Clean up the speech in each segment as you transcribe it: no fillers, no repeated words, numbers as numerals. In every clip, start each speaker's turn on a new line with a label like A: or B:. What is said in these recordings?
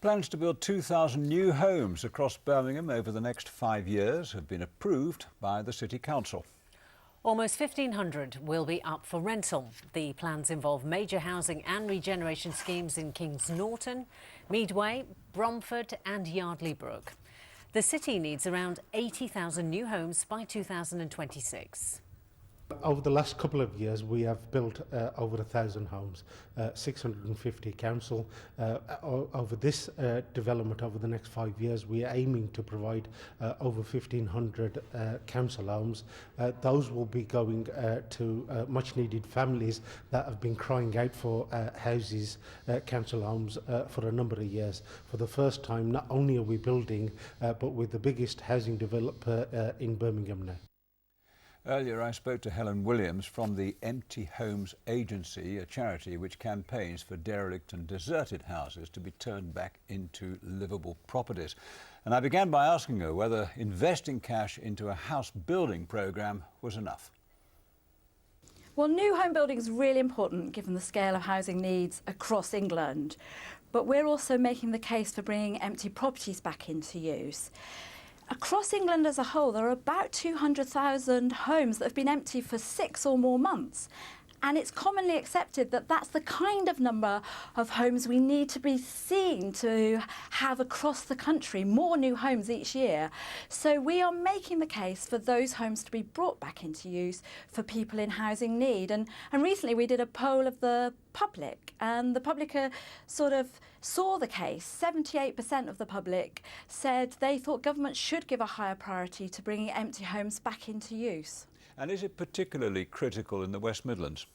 A: Plans to build 2,000 new homes across Birmingham over the next 5 years have been approved by the City Council.
B: Almost 1,500 will be up for rental. The plans involve major housing and regeneration schemes in Kings Norton, Medway, Bromford and Yardley Brook. The city needs around 80,000 new homes by 2026.
C: Over the last couple of years, we have built over 1,000 homes, 650 council. Over this development over the next 5 years, we are aiming to provide over 1,500 council homes. Those will be going to much needed families that have been crying out for houses, council homes for a number of years. For the first time, not only are we building, but we're the biggest housing developer in Birmingham now.
A: Earlier I spoke to Helen Williams from the Empty Homes Agency, a charity which campaigns for derelict and deserted houses to be turned back into livable properties. And I began by asking her whether investing cash into a house building programme was enough.
D: Well, new home building is really important given the scale of housing needs across England. But we're also making the case for bringing empty properties back into use. Across England as a whole, there are about 200,000 homes that have been empty for 6 or more months. And it's commonly accepted that that's the kind of number of homes we need to be seen to have across the country, more new homes each year. So we are making the case for those homes to be brought back into use for people in housing need. And recently we did a poll of the public, and the public sort of saw the case. 78% of the public said they thought government should give a higher priority to bringing empty homes back into use.
A: And is it particularly critical in the West Midlands?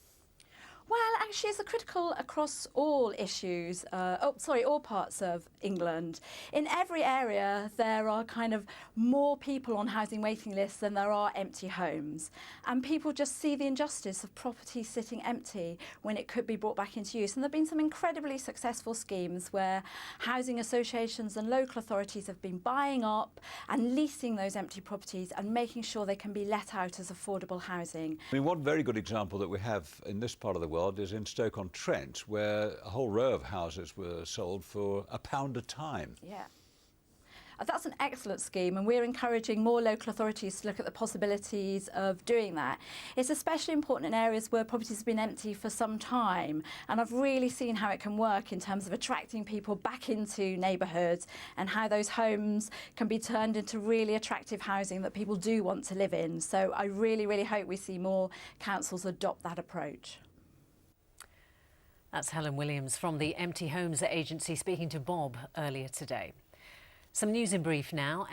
D: Well, actually, it's critical across all issues, all parts of England. In every area, there are kind of more people on housing waiting lists than there are empty homes. And people just see the injustice of property sitting empty when it could be brought back into use. And there have been some incredibly successful schemes where housing associations and local authorities have been buying up and leasing those empty properties and making sure they can be let out as affordable housing.
A: I mean, one very good example that we have in this part of the world is in Stoke-on-Trent, where a whole row of houses were sold for £1 a time.
D: Yeah. That's an excellent scheme, and we're encouraging more local authorities to look at the possibilities of doing that. It's especially important in areas where properties have been empty for some time, and I've really seen how it can work in terms of attracting people back into neighbourhoods and how those homes can be turned into really attractive housing that people do want to live in. So I really, really hope we see more councils adopt that approach.
B: That's Helen Williams from the Empty Homes Agency speaking to Bob earlier today. Some news in brief now.